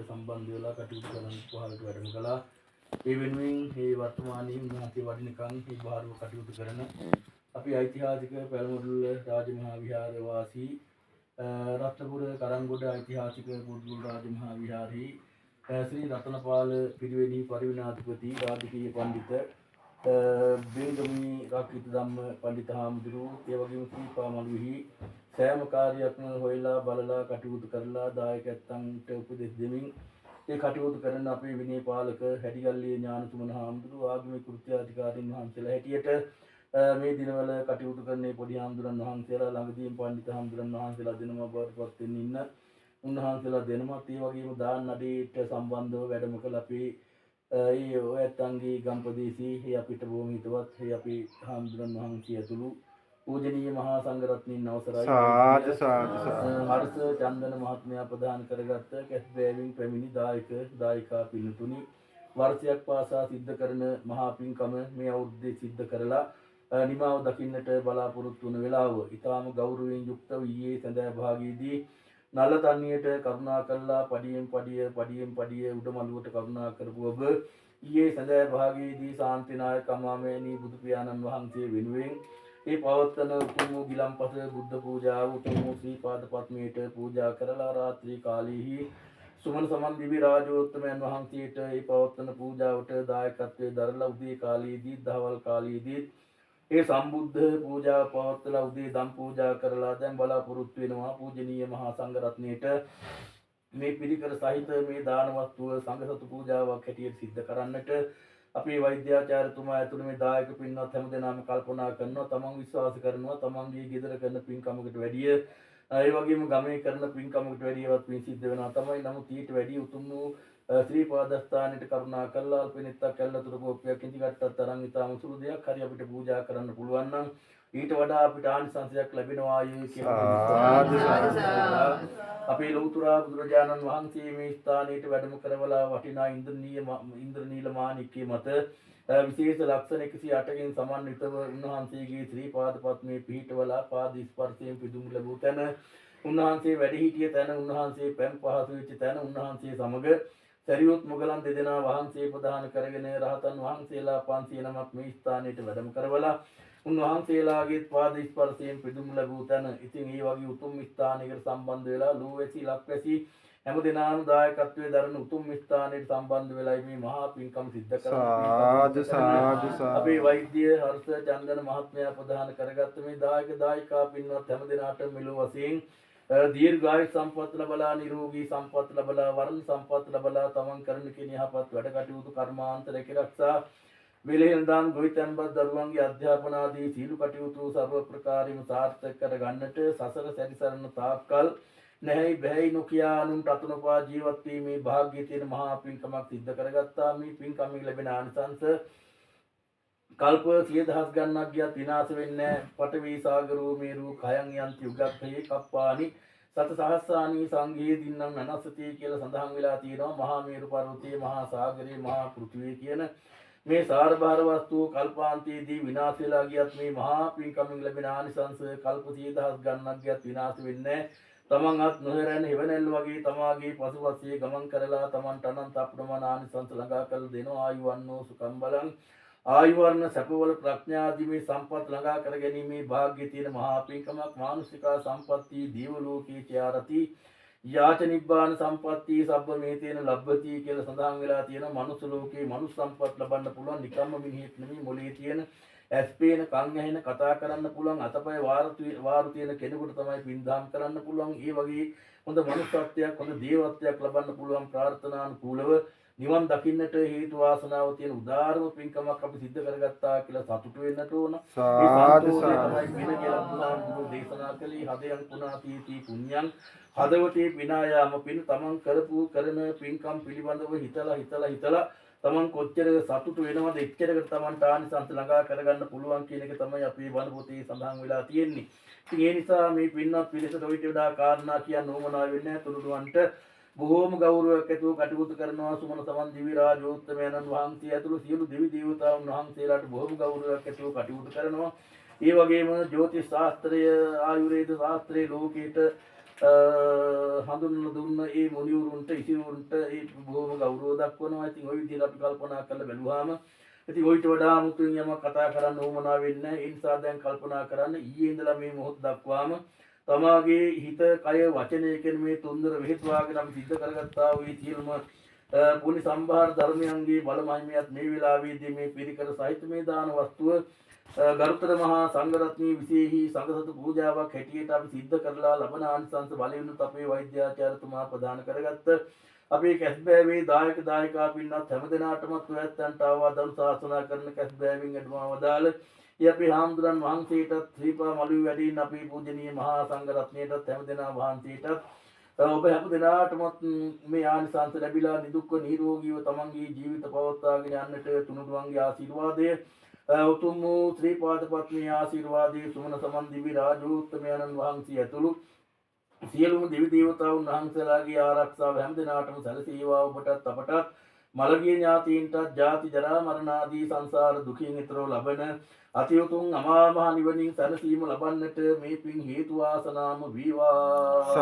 සම්බන්ධ වෙලා කටයුතු කරන්න පහළට වැඩම කළා. ඒ වෙනුවෙන් මේ වර්තමානයේ උන්වහන්සේ වඩිනකන් මේ බාහිර කටයුතු කරන අපි ඓතිහාසික පැලමුඩුල්ල රාජමහා විහාර වාසී රත්නපුර කරංගොඩ ඓතිහාසික පුදුල් රාජමහා විහාරී ශ්‍රී රතනපාල පිරිවෙණි පරිවිනාධිපති රාජකීය පඬිත බෙන්ගමි රාකිත ධම්ම පඬිත හාමුදුරුවෝ ඒ වගේම සීපාමලුහි සෑම කාර්යයක්ම හොයලා බලලා කටයුතු කරලා දායකයන්ට උපදෙස් දෙමින් ඒ කටයුතු කරන අපේ විනය පාලක හැඩිගල්ලේ ඥානසුමන හාමුදුරුවෝ ආගමික කෘත්‍යාධිකාරීන් වහන්සේලා හැටියට මේ දිනවල කටයුතු කරන්නේ පොඩි හාමුදුරන් වහන්සේලා ළඟදීම පඬිත හාමුදුරන් වහන්සේලා දෙනම බවටපත් වෙන්න ඉන්න උන්වහන්සේලා දෙනමත් ඒ වගේම දාන නඩේට සම්බන්ධව වැඩම කළ අපේ ඒ ඔයත්න්ගේ ගම්පදේශී ඒ අපිට බොහොම හිතවත් ඒ අපි හාමුදුරන් වහන්සේ ඇතුළු පූජනීය මහා සංඝරත්නයන් අවසරයි සාදු සාදු හර්ෂ චන්දන මහත්මයා ප්‍රදාන කරගත්ත කැස්බෑවින් පැමිණි දායකා පින්තුනි වර්ෂයක් පාසා සිද්ධ කරන මහා පින්කම මේ අවුරුද්දේ සිද්ධ කරලා නිමාව දකින්නට බලාපොරොත්තු වන වෙලාව ඊටාම ගෞරවයෙන් යුක්තව ඊයේ සඳහා භාගයේදී නල්ල තන්නියට කරුණා කළා පඩියෙන් පඩිය උඩමළුවට කරුණා කරපු ඔබ ඊයේ සඳහා භාගයේදී ශාන්තිනායක අමාමෑණී බුදු පියාණන් වහන්සේ වෙනුවෙන් ඒ පවත්වන උතුම් ගිලම්පස බුද්ධ පූජාව උතුම් ශ්‍රී පාද පත්මයට පූජා කරලා රාත්‍රී කාලයේහි සුමන සමන් දිවි රාජෝත්තමයන් වහන්සේට ඒ පවත්වන පූජාවට දායකත්වයේ දරලා උදේ කාලයේදී දහවල් කාලයේදී ඒ සම්බුද්ධ පූජාව පවත්වලා උදේ දම් පූජා කරලා දැන් බලාපොරොත්තු වෙනවා පූජනීය මහා සංඝරත්නයට මේ පිළිකර සහිත මේ දාන වස්තුව සංඝසතු පූජාවක් හැටියට සිද්ධ කරන්නට අපේ වෛද්‍යාචාර්යතුමා ඇතුළු මේ දායක පින්වත් හැමදෙනාම කල්පනා කරනවා තමන් විශ්වාස කරනවා තමන්ගේ ගෙදර කරන පින්කමකට වැඩිය ඒ වගේම ගමේ කරන පින්කමකට වැඩියවත් පින් සිද්ධ වෙනවා තමයි. නමුත් ඊට වැඩි උතුම් වූ ශ්‍රී පාදස්ථානෙට කරුණා කළා අල්පෙනිත්තක් කැල්ලතුරු කෝප්පයක් ඉඳි කට්ටක් තරම් ඉතාම සුළු දෙයක් හරි අපිට පූජා කරන්න පුළුවන් නම් ඊට වඩා අපිට ආනිසංසයක් ලැබෙනවා අපේ ලෞතර බුදුරජාණන් වහන්සේ මේ ස්ථානයට වැඩම කරවලා වටිනා ඉන්ද්‍රනීල මාණික්කයේ මත විශේෂ ලක්ෂණ 108කින් සමන්විතව උන්වහන්සේගේ ශ්‍රී පාද පත්මේ පිහිටවලා පාද ස්පර්ශයෙන් පිදුම් ලැබූ තැන උන්වහන්සේ වැඩ සිටිය තැන උන්වහන්සේ පැම් පහසු වෙච්ච තැන උන්වහන්සේ සමග සරියුත් මොගලන් දෙදෙනා වහන්සේ ප්‍රදාන කරගෙන රහතන් වහන්සේලා 500 නමක් මේ ස්ථානයට වැඩම කරවලා උන්වහන්සේලාගේ පාද ස්පර්ශයෙන් පිදුම් ලැබූ තැන. ඉතින් මේ වගේ උතුම් ස්ථානයකට සම්බන්ධ වෙලා ලෝවැසි ලක්වැසි හැමදෙනාම දායකත්වයේ දරන උතුම් ස්ථානයට සම්බන්ධ වෙලා මේ මහා පින්කම් සිද්ධ කරනවා. අපේ වෛද්‍ය හර්ෂ චන්දන මහත්මයා ප්‍රදාන කරගත්ත මේ දායකා පින්වත් හැමදෙනාට මෙලොව වශයෙන් දීර්ඝායු සම්පත් ලැබලා නිරෝගී සම්පත් ලැබලා වරණ සම්පත් ලැබලා තමන් කරන කෙන යහපත් වැඩ කටයුතු කර්මාන්ත රැකරක්ෂා වෙලෙන්දාන් ගොවිතැන්පත් දරුවන්ගේ අධ්‍යාපන ආදී සීල කටයුතු සර්ව ප්‍රකාරයෙන්ම සාර්ථක කර ගන්නට සසර සැරිසරන තාක්කල් නැහැයි බැහැයි නොකියා අනුන්ට අතුනපා ජීවත් වීමේ වාග්යය තියෙන මහා පින්කමක් සිද්ධ කරගත්තා. මේ පින්කමෙන් ලැබෙන ආනිසංස කල්ප 10000 ගණනක් ගියත් විනාශ වෙන්නේ නැහැ. පඨවි සාගරෝ මේරු කයන් යන්ති උගක්ඛේ කප්පානි සත සහස්සානි සංඝේ දින්නම් අනස්සති කියලා සඳහන් වෙලා තියෙනවා. මහා මේරු පර්වතයේ මහා සාගරයේ මහා පෘථිවියේ කියන මේ සාරභාර වස්තුව කල්පාන්තයේදී විනාශ වෙලා ගියත් මේ මහා පින්කමෙන් ලැබෙන ආනිසංස කල්ප 10000 ගණනක් ගියත් විනාශ වෙන්නේ නැහැ. තමන් අත් නොහැරෙන හෙවණැල්ල වගේ තමාගේ පසුපස්සේ ගමන් කරලා තමන්ට අනන්ත අප්‍රමාණ ආනිසංස ළඟා කළ දෙනවා. ආයුවන්නෝ සුඛං බලං ආයුවර්ණ සැපවල ප්‍රඥාදී මේ සම්පත් ළඟා කර ගැනීමේ වාග්යය තියෙන මහා පින්කමක්. මානුෂිකා සම්පත්ති දීව ලෝකේ චාරති යාච නිබ්බාන සම්පත්ති සබ්බ මේ තේන ලබ්බති කියලා සඳහන් වෙලා තියෙනවා. මනුස්ස ලෝකේ මනුස්ස සම්පත් ලබන්න පුළුවන් නිකම්ම මිනිහෙක් නෙමෙයි මොලේ තියෙන ඇස් පේන කන් ඇහෙන කතා කරන්න පුළුවන් අතපය වාරු තියෙන කෙනෙකුට තමයි පින්දාම් කරන්න පුළුවන්. ඒ වගේ හොඳ මනුස්සත්වයක් හොඳ දේවත්වයක් ලබන්න පුළුවන් ප්‍රාර්ථනානුකූලව නිවන් දකින්නට හේතු වාසනාව තියෙන උදාාරම පින්කමක් අපි සිද්ධ කරගත්තා කියලා සතුටු වෙන්නට ඕන. ඒ සතුටේ තමයි වෙන කියලා බුදුහාමුදුරුවෝ දේශනා කළේ හදයන් පුණාතීති පුඤ්ඤං හදවතේ විනායාම පින් තමන් කරපු කරන පින්කම් පිළිබඳව හිතලා තමන් කොච්චර සතුටු වෙනවද එච්චරකට තමන්ට ආනිසංස ළඟා කරගන්න පුළුවන් කියන එක තමයි අපේ බණ පොතේ සඳහන් වෙලා තියෙන්නේ. ඉතින් ඒ නිසා මේ පින්වත් පිළිසට ඔයිට වඩා කාරණා කියන්න ඕමනා වෙන්නේ නැහැ. තුනුරුවන්ට බොහෝම ගෞරවයක් ඇතුව කටයුතු කරනවා. සුමන සමන් දිවි රාජෝත්තමයන්න් වහන්සේ ඇතුළු සියලු දෙවි දේවතාවුන් වහන්සේලාට බොහෝම ගෞරවයක් ඇතුව කටයුතු කරනවා. ඒ වගේම ජ්‍යොතිෂ ශාස්ත්‍රය ආයුර්වේද ශාස්ත්‍රයේ ලෝකීට හඳුන්වලා දුන්න ඒ මුනිවරුන්ට ඉසිවරුන්ට ඒ බොහොම ගෞරව දක්වනවා. ඉතින් ওই විදිහට අපි කල්පනා කරලා බැලුවාම ඉතින් ඔයිට වඩා මුතුන් යමක් කතා කරන්න ඕමනා වෙන්නේ නැහැ. ඒ නිසා දැන් කල්පනා කරන්න ඊයේ ඉඳලා මේ මොහොත දක්වාම තමාගේ හිත කය වචනය කියන මේ තුන්දර වෙහෙත්වාගෙන අපි සිද්ධ කරගත්තා වූ සියලුම පුණ්‍ය සම්භාර ධර්මයන්ගේ බල මහිමයත් මේ වෙලාවේදී මේ පිරිකර සහිත මේ දාන වස්තුව ගරුතර මහා සංඝරත්නයේ විශේෂී සංඝසතු පූජාවක් හැටියට අපි සිද්ධ කරලා ලබන ආනිසංස බලයෙන්ුත් අපේ වෛද්‍යාචාර්යතුමා ප්‍රදාන කරගත්ත අපේ කැස්බෑවේ දායක දායකා පින්නත් හැමදෙනාටම ඔයත්තන්ට ආවාද අනුශාසනා කරන කැස්බෑවෙන් අඩුමා වදාළ ඒ අපේ හාමුදුරන් වහන්සේටත් ශ්‍රීපා මළුවේ වැඩින් අපේ පූජනීය මහා සංඝරත්නයටත් හැමදෙනා වහන්සේටත් ඔබ හැමදෙනාටම මේ ආනිසංස ලැබිලා නිදුක්ව නිරෝගීව තමන්ගේ ජීවිත පවත්වාගෙන යන්නට තුනුරුවන්ගේ ආශිර්වාදය උතුම් වූ ශ්‍රී පාද පත්නී ආශිර්වාදයේ සුමන සමන් දිවි රාජෝත්තමයන්න් වහන්සේ ඇතුළු සියලුම දෙවි දේවතාවුන් වහන්සේලාගේ ආරක්ෂාව හැමදෙනාටම සැලසේවා. ඔබටත් අපටත් මළගිය ඥාතීන්ටත් ජාති ජරා මරණ ආදී සංසාර දුකින් ඈතරව ලබන අති උතුම් අමා මහ නිවනින් සැනසීම ලබන්නට මේ පින් හේතු වාසනාම වේවා.